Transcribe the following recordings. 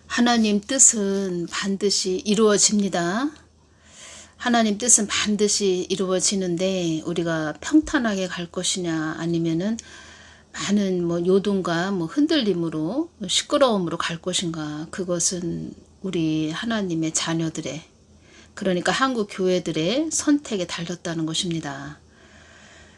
하나님 뜻은 반드시 이루어집니다. 하나님 뜻은 반드시 이루어지는데 우리가 평탄하게 갈 것이냐 아니면은 많은 요동과 흔들림으로 시끄러움으로 갈 것인가, 그것은 우리 하나님의 자녀들의, 그러니까 한국 교회들의 선택에 달렸다는 것입니다.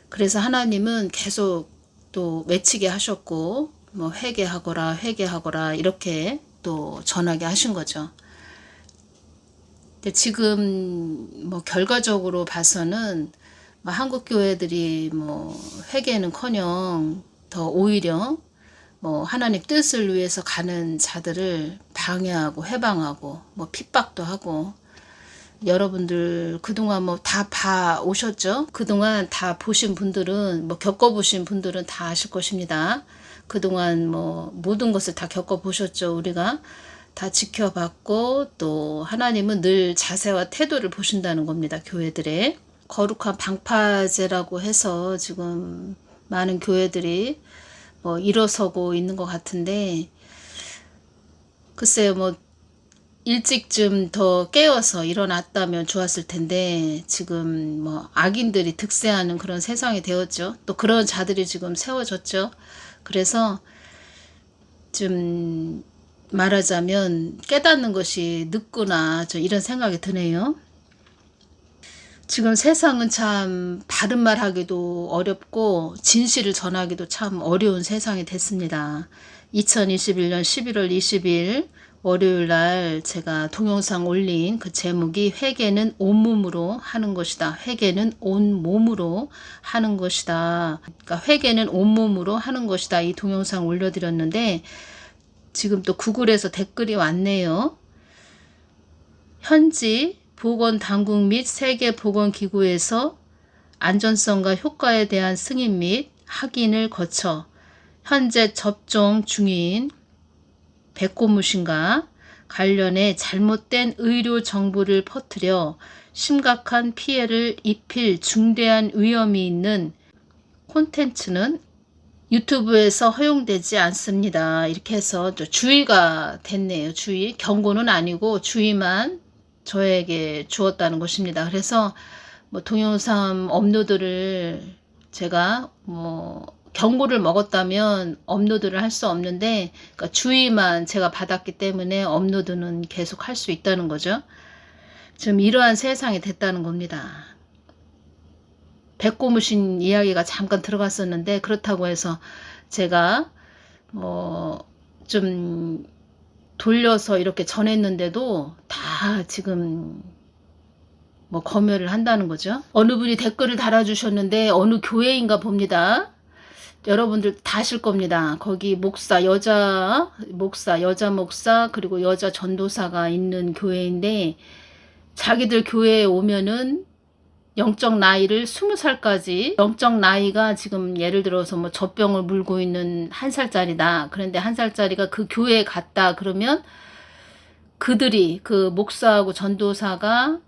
그래서 하나님은 계속 또 외치게 하셨고 회개하거라 회개하거라 이렇게 또 전하게 하신 거죠. 근데 지금 결과적으로 봐서는 한국 교회들이 회개는커녕 더 오히려 하나님 뜻을 위해서 가는 자들을 방해하고 해방하고 핍박도 하고, 여러분들 그동안 다 봐오셨죠? 그동안 다 보신 분들은 겪어보신 분들은 다 아실 것입니다. 그동안 모든 것을 다 겪어보셨죠. 우리가 다 지켜봤고, 또 하나님은 늘 자세와 태도를 보신다는 겁니다. 교회들의 거룩한 방파제라고 해서 지금 많은 교회들이 일어서고 있는 것 같은데, 글쎄요, 일찍 더 깨어서 일어났다면 좋았을 텐데, 지금 악인들이 득세하는 그런 세상이 되었죠. 또 그런 자들이 지금 세워졌죠. 그래서 좀 말하자면 깨닫는 것이 늦구나, 이런 생각이 드네요. 지금 세상은 참 바른 말 하기도 어렵고 진실을 전하기도 참 어려운 세상이 됐습니다. 2021년 11월 20일 월요일 날 제가 동영상 올린 그 제목이 회개는 온몸으로 하는 것이다. 회개는 온몸으로 하는 것이다. 그러니까 회개는 온몸으로 하는 것이다. 이 동영상 올려드렸는데 지금 또 구글에서 댓글이 왔네요. 현지 보건당국 및 세계보건기구에서 안전성과 효과에 대한 승인 및 확인을 거쳐 현재 접종 중인 백고무신과 관련해 잘못된 의료 정보를 퍼뜨려 심각한 피해를 입힐 중대한 위험이 있는 콘텐츠는 유튜브에서 허용되지 않습니다. 이렇게 해서 주의가 됐네요. 주의, 경고는 아니고 주의만 저에게 주었다는 것입니다. 그래서 동영상 업로드를 제가 경고를 먹었다면 업로드를 할 수 없는데, 그러니까 주의만 제가 받았기 때문에 업로드는 계속 할 수 있다는 거죠. 지금 이러한 세상이 됐다는 겁니다. 백고무신 이야기가 잠깐 들어갔었는데, 그렇다고 해서 제가 좀 돌려서 이렇게 전했는데도 다 지금 검열을 한다는 거죠. 어느 분이 댓글을 달아주셨는데 어느 교회인가 봅니다. 여러분들 다 아실 겁니다. 거기 여자 목사 그리고 여자 전도사가 있는 교회인데, 자기들 교회에 오면은 영적 나이를 20살까지, 영적 나이가 지금 예를 들어서 젖병을 물고 있는 1살짜리다. 그런데 1살짜리가 그 교회에 갔다 그러면 그들이, 그 목사하고 전도사가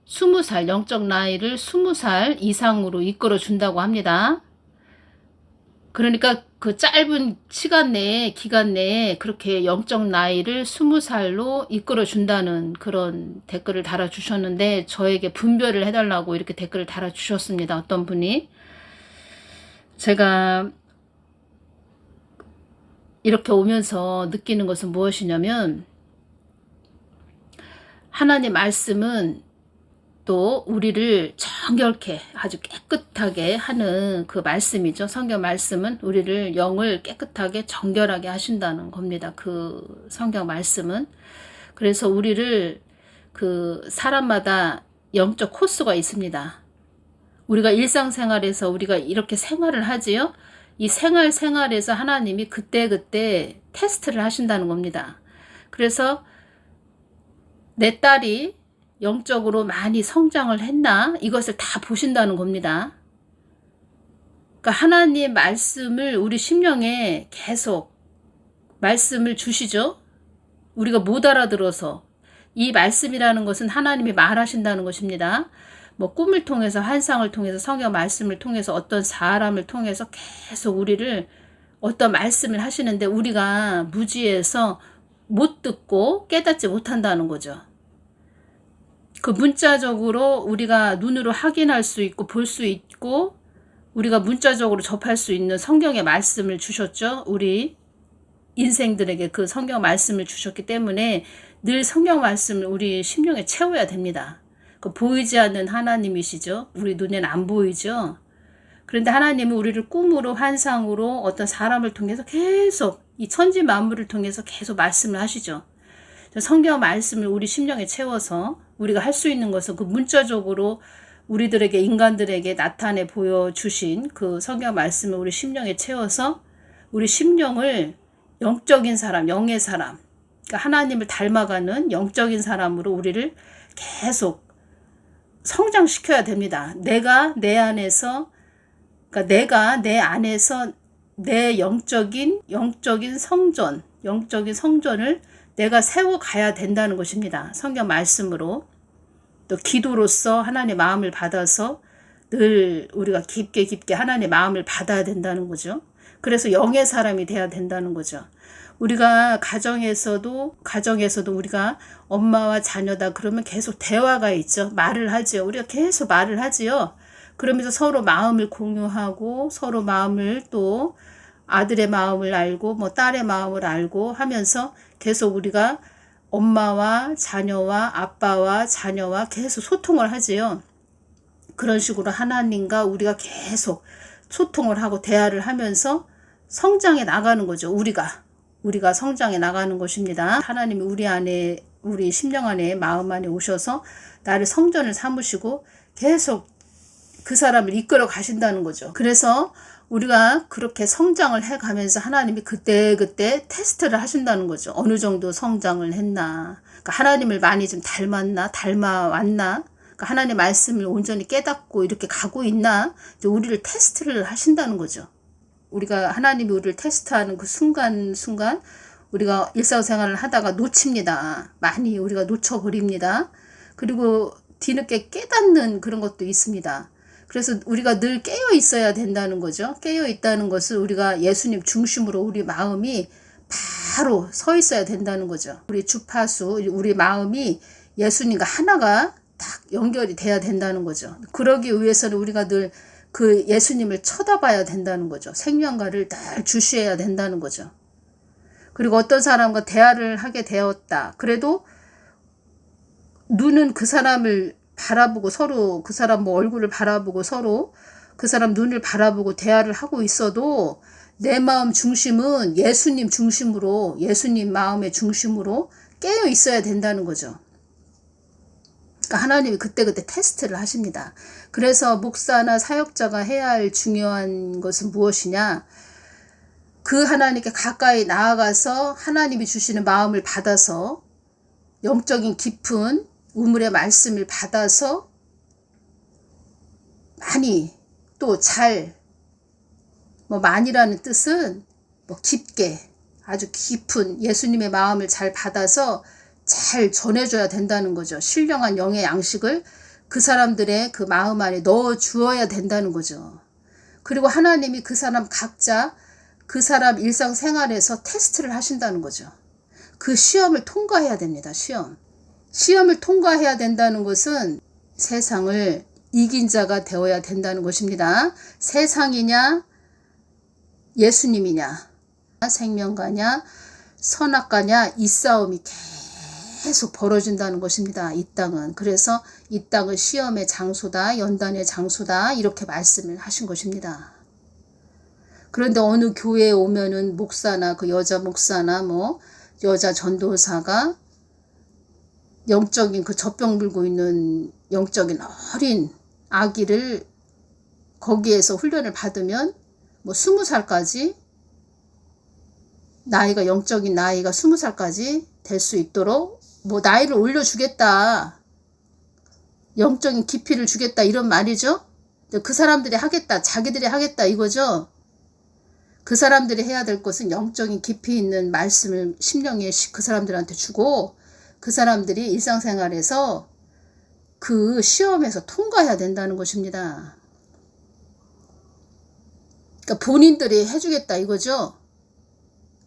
20살, 영적 나이를 20살 이상으로 이끌어 준다고 합니다. 그러니까 그 짧은 기간 내에 그렇게 영적 나이를 20살로 이끌어 준다는 그런 댓글을 달아주셨는데, 저에게 분별을 해달라고 이렇게 댓글을 달아주셨습니다. 어떤 분이. 제가 이렇게 오면서 느끼는 것은 무엇이냐면, 하나님 말씀은 또 우리를 정결케 아주 깨끗하게 하는 그 말씀이죠. 성경 말씀은 우리를 영을 깨끗하게 정결하게 하신다는 겁니다. 그 성경 말씀은. 그래서 우리를 그 사람마다 영적 코스가 있습니다. 우리가 일상생활에서 우리가 이렇게 생활을 하지요. 이 생활에서 하나님이 그때그때 테스트를 하신다는 겁니다. 그래서 내 딸이 영적으로 많이 성장을 했나? 이것을 다 보신다는 겁니다. 그러니까 하나님의 말씀을 우리 심령에 계속 말씀을 주시죠. 우리가 못 알아들어서. 이 말씀이라는 것은 하나님이 말하신다는 것입니다. 꿈을 통해서, 환상을 통해서, 성경 말씀을 통해서, 어떤 사람을 통해서 계속 우리를 어떤 말씀을 하시는데, 우리가 무지해서 못 듣고 깨닫지 못한다는 거죠. 그 문자적으로 우리가 눈으로 확인할 수 있고 볼 수 있고 우리가 문자적으로 접할 수 있는 성경의 말씀을 주셨죠. 우리 인생들에게 그 성경 말씀을 주셨기 때문에 늘 성경 말씀을 우리 심령에 채워야 됩니다. 그 보이지 않는 하나님이시죠. 우리 눈에는 안 보이죠. 그런데 하나님은 우리를 꿈으로 환상으로 어떤 사람을 통해서 계속 이 천지 만물을 통해서 계속 말씀을 하시죠. 성경 말씀을 우리 심령에 채워서 우리가 할 수 있는 것은 그 문자적으로 우리들에게 인간들에게 나타내 보여주신 그 성경 말씀을 우리 심령에 채워서 우리 심령을 영적인 사람, 영의 사람, 그러니까 하나님을 닮아가는 영적인 사람으로 우리를 계속 성장시켜야 됩니다. 내가 내 안에서, 그러니까 내가 내 안에서 내 영적인 성전을 내가 세워가야 된다는 것입니다. 성경 말씀으로. 또 기도로서 하나님의 마음을 받아서 늘 우리가 깊게 하나님의 마음을 받아야 된다는 거죠. 그래서 영의 사람이 돼야 된다는 거죠. 우리가 가정에서도 우리가 엄마와 자녀다 그러면 계속 대화가 있죠. 말을 하죠. 우리가 계속 말을 하지요. 그러면서 서로 마음을 공유하고 서로 마음을 또 아들의 마음을 알고 뭐 딸의 마음을 알고 하면서 계속 우리가 엄마와 자녀와 아빠와 자녀와 계속 소통을 하지요. 그런 식으로 하나님과 우리가 계속 소통을 하고 대화를 하면서 성장해 나가는 거죠. 우리가 성장해 나가는 것입니다. 하나님이 우리 안에, 우리 심령 안에, 마음 안에 오셔서 나를 성전을 삼으시고 계속 그 사람을 이끌어 가신다는 거죠. 그래서 우리가 그렇게 성장을 해가면서 하나님이 그때 테스트를 하신다는 거죠. 어느 정도 성장을 했나. 그러니까 하나님을 많이 좀 닮았나, 닮아왔나. 그러니까 하나님의 말씀을 온전히 깨닫고 이렇게 가고 있나. 우리를 테스트를 하신다는 거죠. 우리가 하나님이 우리를 테스트하는 그 순간 우리가 일상생활을 하다가 놓칩니다. 많이 우리가 놓쳐버립니다. 그리고 뒤늦게 깨닫는 그런 것도 있습니다. 그래서 우리가 늘 깨어 있어야 된다는 거죠. 깨어 있다는 것은 우리가 예수님 중심으로 우리 마음이 바로 서 있어야 된다는 거죠. 우리 주파수, 우리 마음이 예수님과 하나가 딱 연결이 돼야 된다는 거죠. 그러기 위해서는 우리가 늘 그 예수님을 쳐다봐야 된다는 거죠. 생명과를 늘 주시해야 된다는 거죠. 그리고 어떤 사람과 대화를 하게 되었다. 그래도 눈은 그 사람을 바라보고 서로 그 사람 뭐 얼굴을 바라보고 서로 그 사람 눈을 바라보고 대화를 하고 있어도 내 마음 중심은 예수님 중심으로, 예수님 마음의 중심으로 깨어 있어야 된다는 거죠. 그러니까 하나님이 그때그때 테스트를 하십니다. 그래서 목사나 사역자가 해야 할 중요한 것은 무엇이냐? 그 하나님께 가까이 나아가서 하나님이 주시는 마음을 받아서 영적인 깊은 우물의 말씀을 받아서 많이 또 잘, 뭐 많이라는 뜻은 뭐 깊게 아주 깊은 예수님의 마음을 잘 받아서 잘 전해줘야 된다는 거죠. 신령한 영의 양식을 그 사람들의 그 마음 안에 넣어 주어야 된다는 거죠. 그리고 하나님이 그 사람 각자 그 사람 일상생활에서 테스트를 하신다는 거죠. 그 시험을 통과해야 됩니다. 시험을 통과해야 된다는 것은 세상을 이긴 자가 되어야 된다는 것입니다. 세상이냐 예수님이냐 생명가냐 선악가냐 이 싸움이 계속 벌어진다는 것입니다. 이 땅은. 그래서 이 땅은 시험의 장소다, 연단의 장소다 이렇게 말씀을 하신 것입니다. 그런데 어느 교회에 오면은 목사나 그 여자 목사나 뭐 여자 전도사가 영적인 그 젖병 물고 있는 영적인 어린 아기를 거기에서 훈련을 받으면 뭐 20살까지 나이가 영적인 나이가 20살까지 될 수 있도록 뭐 나이를 올려주겠다. 영적인 깊이를 주겠다 이런 말이죠. 그 사람들이 하겠다. 자기들이 하겠다 이거죠. 그 사람들이 해야 될 것은 영적인 깊이 있는 말씀을 심령에 그 사람들한테 주고 그 사람들이 일상생활에서 그 시험에서 통과해야 된다는 것입니다. 그러니까 본인들이 해주겠다 이거죠.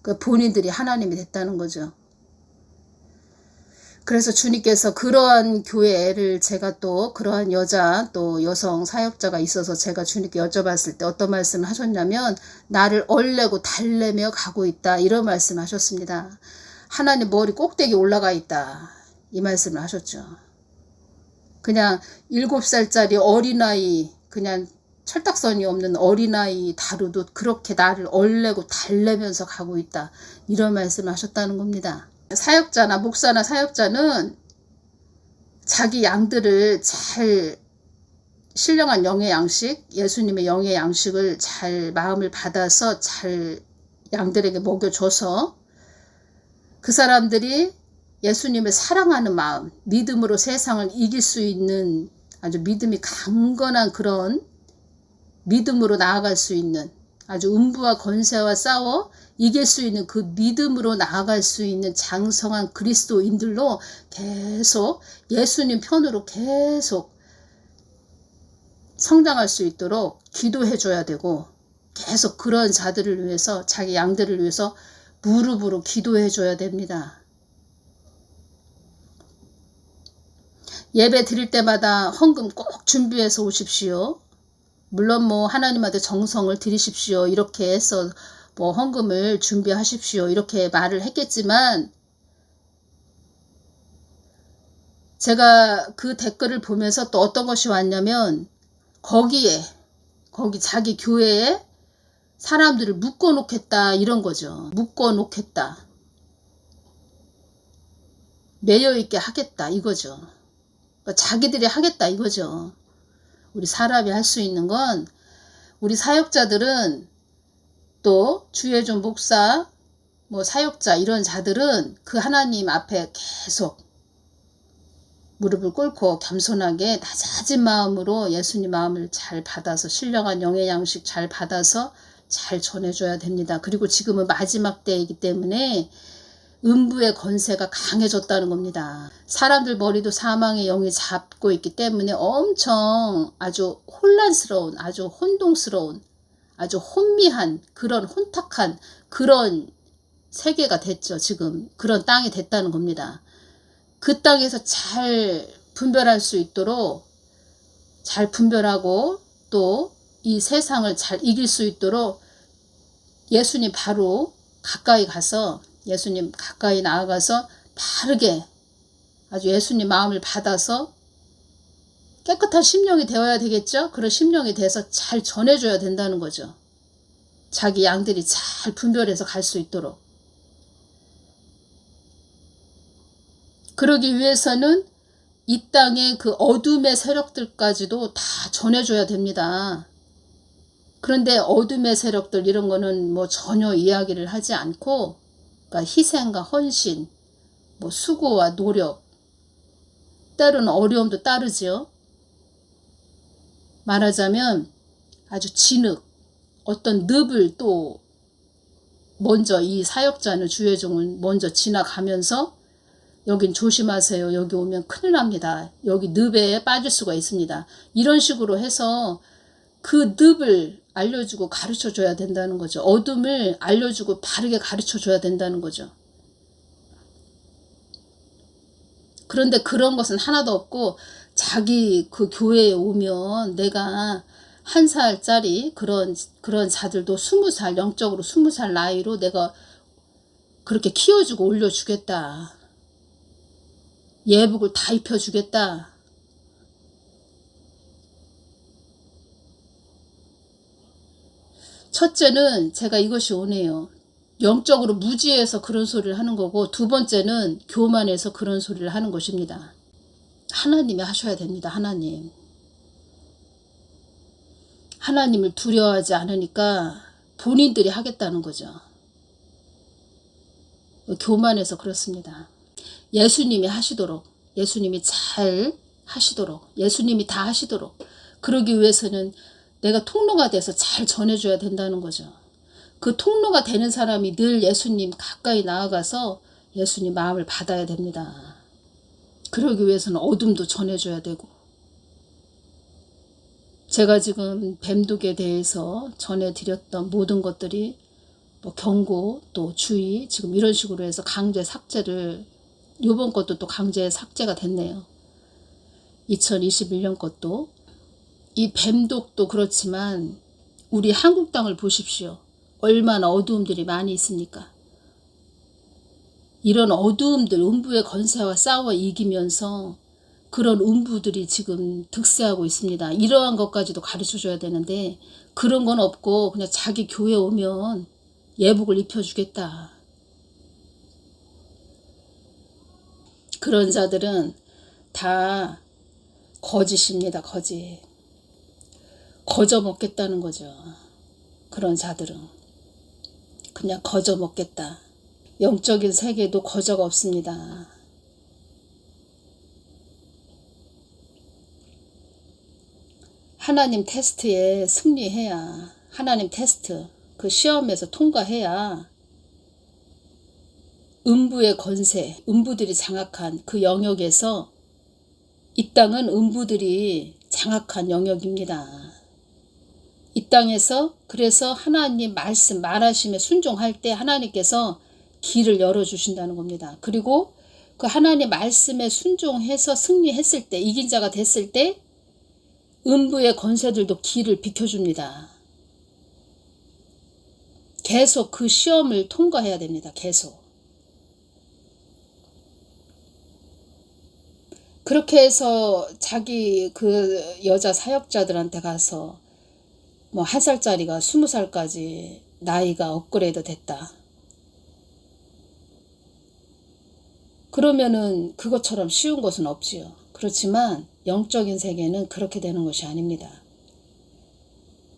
그 본인들이 하나님이 됐다는 거죠. 그래서 주님께서 그러한 교회를 제가 또 그러한 여자 또 여성 사역자가 있어서 제가 주님께 여쭤봤을 때 어떤 말씀을 하셨냐면 나를 얼레고 달래며 가고 있다 이런 말씀을 하셨습니다. 하나님 머리 꼭대기 올라가 있다 이 말씀을 하셨죠. 그냥 7살짜리 어린아이 그냥 철딱선이 없는 어린아이 다루듯 그렇게 나를 얼레고 달래면서 가고 있다 이런 말씀을 하셨다는 겁니다. 사역자나 목사나 사역자는 자기 양들을 잘 신령한 영의 양식 예수님의 영의 양식을 잘 마음을 받아서 잘 양들에게 먹여줘서 그 사람들이 예수님을 사랑하는 마음 믿음으로 세상을 이길 수 있는 아주 믿음이 강건한 그런 믿음으로 나아갈 수 있는 아주 음부와 권세와 싸워 이길 수 있는 그 믿음으로 나아갈 수 있는 장성한 그리스도인들로 계속 예수님 편으로 계속 성장할 수 있도록 기도해 줘야 되고 계속 그런 자들을 위해서 자기 양들을 위해서 무릎으로 기도해 줘야 됩니다. 예배 드릴 때마다 헌금 꼭 준비해서 오십시오. 물론 뭐 하나님한테 정성을 드리십시오. 이렇게 해서 뭐 헌금을 준비하십시오. 이렇게 말을 했겠지만 제가 그 댓글을 보면서 또 어떤 것이 왔냐면 거기 자기 교회에 사람들을 묶어 놓겠다 이런 거죠. 묶어 놓겠다. 매여 있게 하겠다 이거죠. 그러니까 자기들이 하겠다 이거죠. 우리 사람이 할 수 있는 건 우리 사역자들은 또 주의종 목사 뭐 사역자 이런 자들은 그 하나님 앞에 계속 무릎을 꿇고 겸손하게 낮아진 마음으로 예수님 마음을 잘 받아서 신령한 영의 양식 잘 받아서 잘 전해줘야 됩니다. 그리고 지금은 마지막 때이기 때문에 음부의 권세가 강해졌다는 겁니다. 사람들 머리도 사망의 영이 잡고 있기 때문에 엄청 아주 혼란스러운 아주 혼동스러운 아주 혼미한 그런 혼탁한 그런 세계가 됐죠. 지금 그런 땅이 됐다는 겁니다. 그 땅에서 잘 분별할 수 있도록 잘 분별하고 또 이 세상을 잘 이길 수 있도록 예수님 바로 가까이 가서 예수님 가까이 나아가서 바르게 아주 예수님 마음을 받아서 깨끗한 심령이 되어야 되겠죠. 그런 심령이 돼서 잘 전해줘야 된다는 거죠. 자기 양들이 잘 분별해서 갈 수 있도록. 그러기 위해서는 이 땅의 그 어둠의 세력들까지도 다 전해줘야 됩니다. 그런데 어둠의 세력들 이런 거는 뭐 전혀 이야기를 하지 않고 그러니까 희생과 헌신, 뭐 수고와 노력, 때로는 어려움도 따르죠. 말하자면 아주 진흙, 어떤 늪을 또 먼저 이 사역자는 주의종은 먼저 지나가면서 여긴 조심하세요. 여기 오면 큰일 납니다. 여기 늪에 빠질 수가 있습니다. 이런 식으로 해서 그 늪을 알려주고 가르쳐줘야 된다는 거죠. 어둠을 알려주고 바르게 가르쳐줘야 된다는 거죠. 그런데 그런 것은 하나도 없고 자기 그 교회에 오면 내가 1살짜리 그런 자들도 20살 영적으로 20살 나이로 내가 그렇게 키워주고 올려주겠다. 예복을 다 입혀주겠다. 첫째는 제가 이것이 오네요. 영적으로 무지해서 그런 소리를 하는 거고 두 번째는 교만해서 그런 소리를 하는 것입니다. 하나님이 하셔야 됩니다. 하나님을 두려워하지 않으니까 본인들이 하겠다는 거죠. 교만해서 그렇습니다. 예수님이 하시도록 예수님이 잘 하시도록 예수님이 다 하시도록 그러기 위해서는 내가 통로가 돼서 잘 전해줘야 된다는 거죠. 그 통로가 되는 사람이 늘 예수님 가까이 나아가서 예수님 마음을 받아야 됩니다. 그러기 위해서는 어둠도 전해줘야 되고 제가 지금 뱀독에 대해서 전해드렸던 모든 것들이 뭐 경고 또 주의 지금 이런 식으로 해서 강제 삭제를 요번 것도 또 강제 삭제가 됐네요. 2021년 것도. 이 뱀독도 그렇지만 우리 한국 땅을 보십시오. 얼마나 어두움들이 많이 있습니까? 이런 어두움들, 음부의 권세와 싸워 이기면서 그런 음부들이 지금 득세하고 있습니다. 이러한 것까지도 가르쳐줘야 되는데 그런 건 없고 그냥 자기 교회 오면 예복을 입혀주겠다. 그런 자들은 다 거짓입니다. 거짓. 거저 먹겠다는 거죠. 그런 자들은 그냥 거저 먹겠다. 영적인 세계도 거저가 없습니다. 하나님 테스트에 승리해야, 하나님 테스트 그 시험에서 통과해야 음부의 권세, 음부들이 장악한 그 영역에서, 이 땅은 음부들이 장악한 영역입니다. 이 땅에서 그래서 하나님 말씀 말하심에 순종할 때 하나님께서 길을 열어주신다는 겁니다. 그리고 그 하나님 말씀에 순종해서 승리했을 때, 이긴 자가 됐을 때 음부의 권세들도 길을 비켜줍니다. 계속 그 시험을 통과해야 됩니다. 계속. 그렇게 해서 자기 그 여자 사역자들한테 가서 뭐 1살짜리가 20살까지 나이가 업그레이드 됐다. 그러면은 그것처럼 쉬운 것은 없지요. 그렇지만 영적인 세계는 그렇게 되는 것이 아닙니다.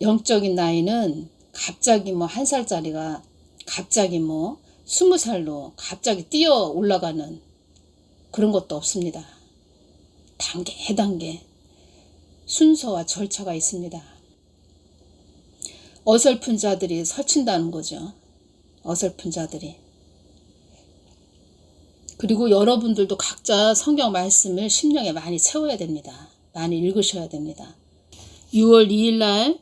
영적인 나이는 갑자기 뭐 1살짜리가 갑자기 뭐 20살로 갑자기 뛰어 올라가는 그런 것도 없습니다. 단계 순서와 절차가 있습니다. 어설픈 자들이 설친다는 거죠. 어설픈 자들이. 그리고 여러분들도 각자 성경 말씀을 심령에 많이 채워야 됩니다. 많이 읽으셔야 됩니다. 6월 2일 날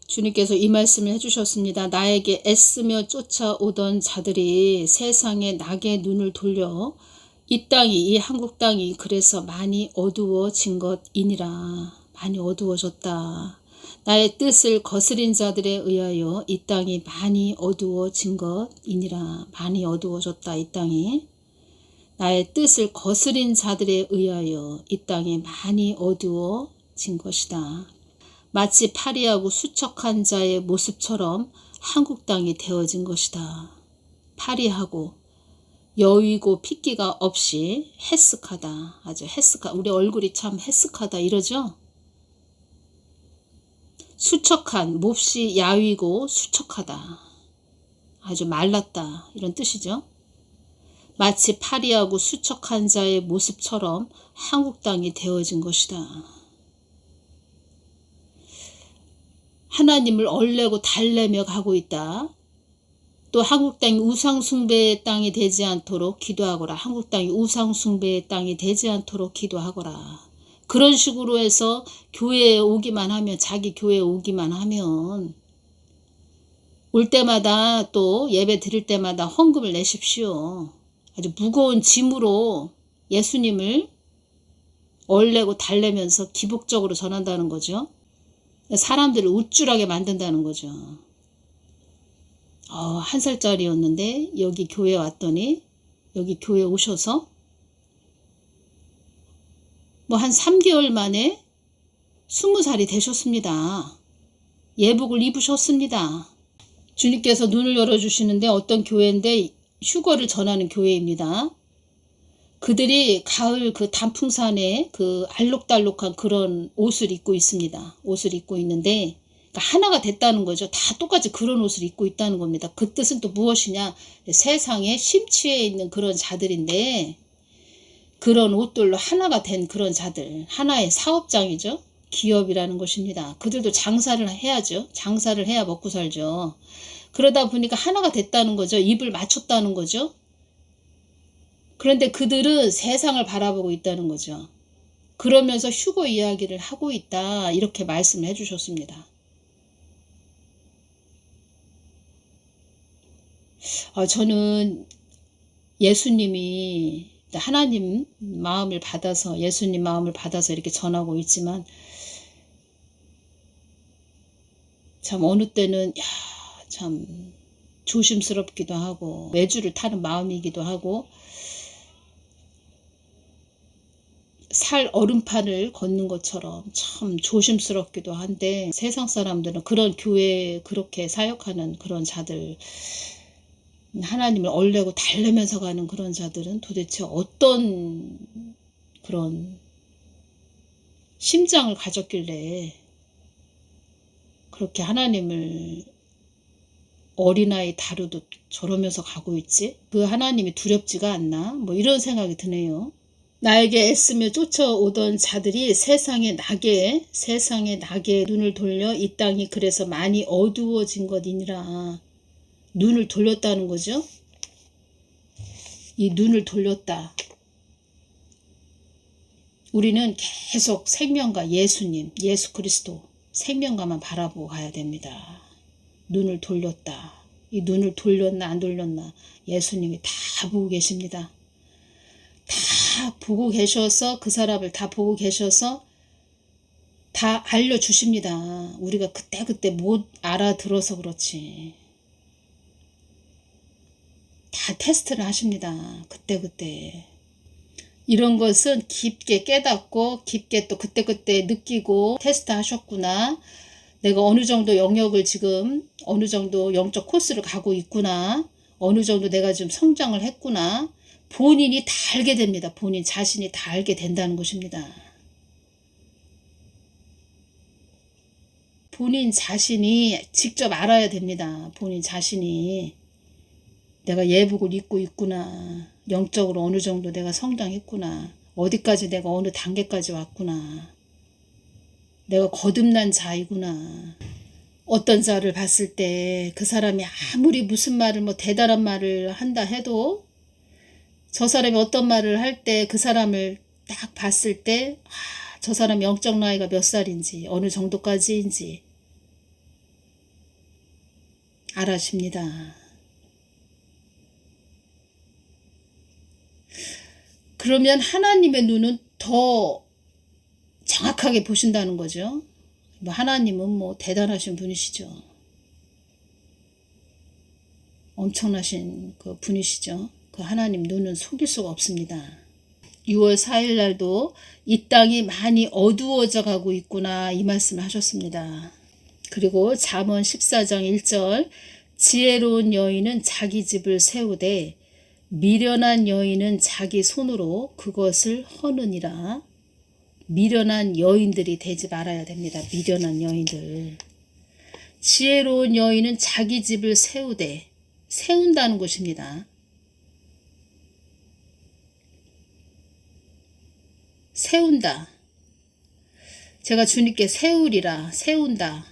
주님께서 이 말씀을 해주셨습니다. 나에게 애쓰며 쫓아오던 자들이 세상에 낙의 눈을 돌려 이 땅이, 이 한국 땅이 그래서 많이 어두워진 것이니라. 많이 어두워졌다. 나의 뜻을 거스린 자들에 의하여 이 땅이 많이 어두워진 것이니라. 많이 어두워졌다. 이 땅이. 나의 뜻을 거스린 자들에 의하여 이 땅이 많이 어두워진 것이다. 마치 파리하고 수척한 자의 모습처럼 한국 땅이 되어진 것이다. 파리하고 여위고 핏기가 없이 해쓱하다. 아주 해쓱하다. 우리 얼굴이 참 해쓱하다 이러죠. 수척한, 몹시 야위고 수척하다. 아주 말랐다 이런 뜻이죠. 마치 파리하고 수척한 자의 모습처럼 한국 땅이 되어진 것이다. 하나님을 얼레고 달래며 가고 있다. 또 한국 땅이 우상숭배의 땅이 되지 않도록 기도하거라. 한국 땅이 우상숭배의 땅이 되지 않도록 기도하거라. 그런 식으로 해서 교회에 오기만 하면, 자기 교회에 오기만 하면 올 때마다 또 예배 드릴 때마다 헌금을 내십시오. 아주 무거운 짐으로 예수님을 얼레고 달래면서 기복적으로 전한다는 거죠. 사람들을 우쭐하게 만든다는 거죠. 1살짜리였는데 여기 교회 왔더니, 여기 교회 오셔서 뭐 한 3개월 만에 20살이 되셨습니다. 예복을 입으셨습니다. 주님께서 눈을 열어주시는데 어떤 교회인데 휴거를 전하는 교회입니다. 그들이 가을 그 단풍산에 그 알록달록한 그런 옷을 입고 있습니다. 옷을 입고 있는데 그러니까 하나가 됐다는 거죠. 다 똑같이 그런 옷을 입고 있다는 겁니다. 그 뜻은 또 무엇이냐? 세상에 심취해 있는 그런 자들인데 그런 옷들로 하나가 된 그런 자들. 하나의 사업장이죠. 기업이라는 것입니다. 그들도 장사를 해야죠. 장사를 해야 먹고 살죠. 그러다 보니까 하나가 됐다는 거죠. 입을 맞췄다는 거죠. 그런데 그들은 세상을 바라보고 있다는 거죠. 그러면서 휴거 이야기를 하고 있다. 이렇게 말씀을 해주셨습니다. 저는 예수님이 하나님 마음을 받아서, 예수님 마음을 받아서 이렇게 전하고 있지만, 참 어느 때는 참 조심스럽기도 하고 외주를 타는 마음이기도 하고, 살 얼음판을 걷는 것처럼 참 조심스럽기도 한데, 세상 사람들은 그런 교회에 그렇게 사역하는 그런 자들, 하나님을 얼레고 달래면서 가는 그런 자들은 도대체 어떤 그런 심장을 가졌길래 그렇게 하나님을 어린아이 다루듯 저러면서 가고 있지? 그 하나님이 두렵지가 않나? 뭐 이런 생각이 드네요. 나에게 애쓰며 쫓아오던 자들이 세상의 낙에 눈을 돌려 이 땅이 그래서 많이 어두워진 것이니라. 눈을 돌렸다는 거죠. 이 눈을 돌렸다. 우리는 계속 생명과 예수님, 예수 그리스도 생명과만 바라보고 가야 됩니다. 눈을 돌렸다. 이 눈을 돌렸나 안 돌렸나 예수님이 다 보고 계십니다. 다 보고 계셔서, 그 사람을 다 보고 계셔서 다 알려주십니다. 우리가 그때그때 못 알아들어서 그렇지. 다 테스트를 하십니다. 그때그때. 이런 것은 깊게 깨닫고 깊게 또 그때그때 느끼고 테스트 하셨구나. 내가 어느 정도 영역을 지금 어느 정도 영적 코스를 가고 있구나. 어느 정도 내가 지금 성장을 했구나. 본인이 다 알게 됩니다. 본인 자신이 다 알게 된다는 것입니다. 본인 자신이 직접 알아야 됩니다. 본인 자신이 내가 예복을 입고 있구나. 영적으로 어느 정도 내가 성장했구나. 어디까지 내가 어느 단계까지 왔구나. 내가 거듭난 자이구나. 어떤 자를 봤을 때 그 사람이 아무리 무슨 말을 뭐 대단한 말을 한다 해도 저 사람이 어떤 말을 할 때 그 사람을 딱 봤을 때 저 사람 영적 나이가 몇 살인지 어느 정도까지인지 알아십니다. 그러면 하나님의 눈은 더 정확하게 보신다는 거죠. 하나님은 뭐 대단하신 분이시죠. 엄청나신 그 분이시죠. 그 하나님 눈은 속일 수가 없습니다. 6월 4일 날도 이 땅이 많이 어두워져 가고 있구나, 이 말씀을 하셨습니다. 그리고 잠언 14장 1절, 지혜로운 여인은 자기 집을 세우되 미련한 여인은 자기 손으로 그것을 허느니라. 미련한 여인들이 되지 말아야 됩니다. 미련한 여인들. 지혜로운 여인은 자기 집을 세우되, 세운다는 것입니다. 세운다. 제가 주님께 세우리라, 세운다,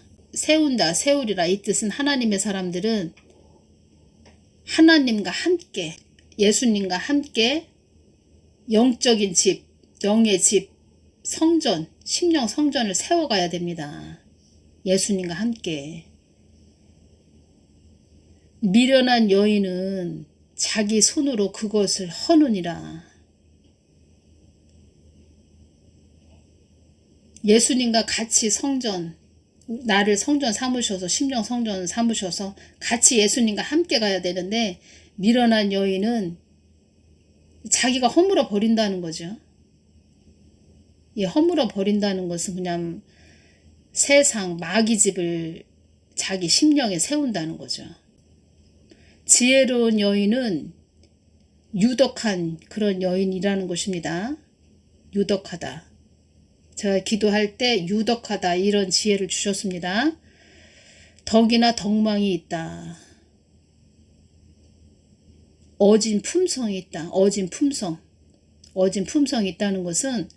세우리라, 이 뜻은 하나님의 사람들은 하나님과 함께, 예수님과 함께 영적인 집, 영의 집, 성전, 심령 성전을 세워가야 됩니다. 예수님과 함께. 미련한 여인은 자기 손으로 그것을 허느니라. 예수님과 같이 성전, 나를 성전 삼으셔서, 심령 성전 삼으셔서 같이 예수님과 함께 가야 되는데, 미련한 여인은 자기가 허물어 버린다는 거죠. 이 허물어 버린다는 것은 그냥 세상 마귀 집을 자기 심령에 세운다는 거죠. 지혜로운 여인은 유덕한 그런 여인이라는 것입니다. 유덕하다. 제가 기도할 때 유덕하다, 이런 지혜를 주셨습니다. 덕이나 덕망이 있다. 어진 품성이 있다. 어진 품성. 어진 품성이 있다는 것은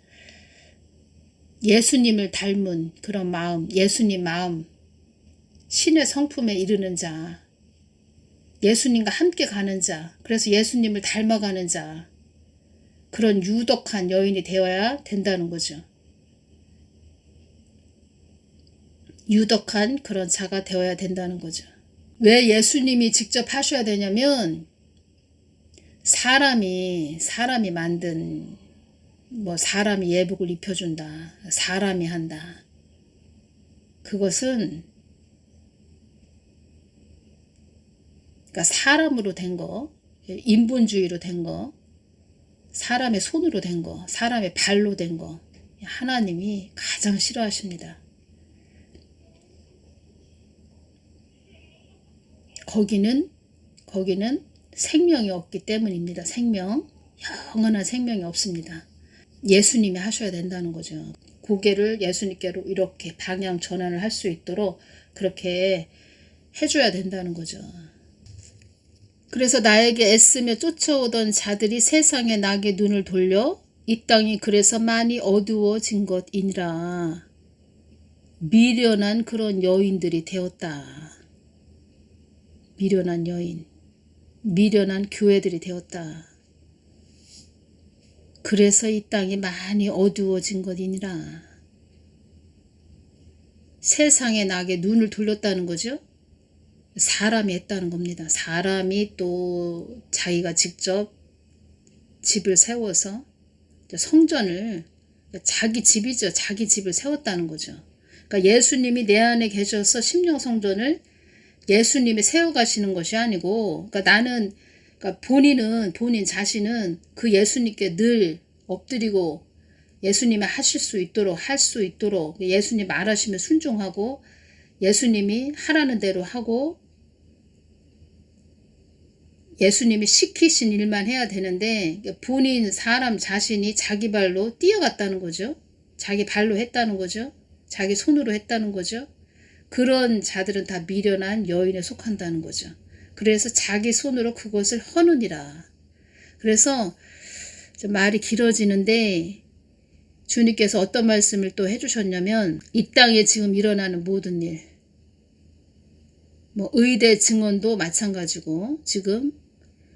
예수님을 닮은 그런 마음, 예수님 마음, 신의 성품에 이르는 자, 예수님과 함께 가는 자, 그래서 예수님을 닮아가는 자, 그런 유덕한 여인이 되어야 된다는 거죠. 유덕한 그런 자가 되어야 된다는 거죠. 왜 예수님이 직접 하셔야 되냐면, 사람이 만든 뭐 사람이 예복을 입혀준다. 사람이 한다. 그것은 그러니까 사람으로 된 거, 인본주의로 된 거, 사람의 손으로 된 거, 사람의 발로 된 거, 하나님이 가장 싫어하십니다. 거기는 생명이 없기 때문입니다. 영원한 생명이 없습니다. 예수님이 하셔야 된다는 거죠. 고개를 예수님께로 이렇게 방향 전환을 할 수 있도록 그렇게 해줘야 된다는 거죠. 그래서 나에게 애쓰며 쫓아오던 자들이 세상의 낙에 눈을 돌려 이 땅이 그래서 많이 어두워진 것이니라. 미련한 그런 여인들이 되었다. 미련한 여인, 미련한 교회들이 되었다. 그래서 이 땅이 많이 어두워진 것이니라. 세상의 낙에 눈을 돌렸다는 거죠. 사람이 했다는 겁니다. 사람이 또 자기가 직접 집을 세워서 성전을, 자기 집이죠. 자기 집을 세웠다는 거죠. 그러니까 예수님이 내 안에 계셔서 심령성전을 예수님이 세워가시는 것이 아니고, 그러니까 본인 자신은 그 예수님께 늘 엎드리고 예수님이 하실 수 있도록, 할 수 있도록 예수님 말하시면 순종하고 예수님이 하라는 대로 하고 예수님이 시키신 일만 해야 되는데 본인 사람 자신이 자기 발로 뛰어갔다는 거죠. 자기 발로 했다는 거죠. 자기 손으로 했다는 거죠. 그런 자들은 다 미련한 여인에 속한다는 거죠. 그래서 자기 손으로 그것을 허느니라. 그래서 좀 말이 길어지는데 주님께서 어떤 말씀을 또 해주셨냐면 이 땅에 지금 일어나는 모든 일, 뭐 의대 증언도 마찬가지고 지금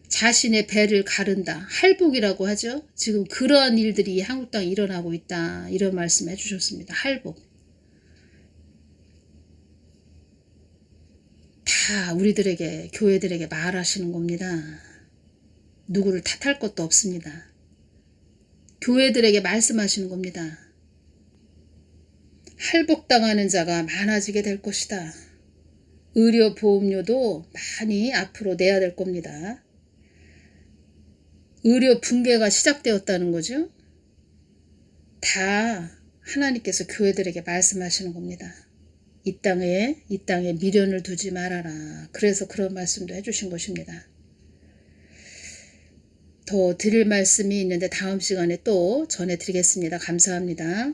자신의 배를 가른다. 할복이라고 하죠. 지금 그러한 일들이 한국 땅에 일어나고 있다. 이런 말씀 해주셨습니다. 할복. 다 우리들에게, 교회들에게 말하시는 겁니다. 누구를 탓할 것도 없습니다. 교회들에게 말씀하시는 겁니다. 할복당하는 자가 많아지게 될 것이다. 의료보험료도 많이 앞으로 내야 될 겁니다. 의료 붕괴가 시작되었다는 거죠. 다 하나님께서 교회들에게 말씀하시는 겁니다. 이 땅에 미련을 두지 말아라. 그래서 그런 말씀도 해주신 것입니다. 더 드릴 말씀이 있는데 다음 시간에 또 전해드리겠습니다. 감사합니다.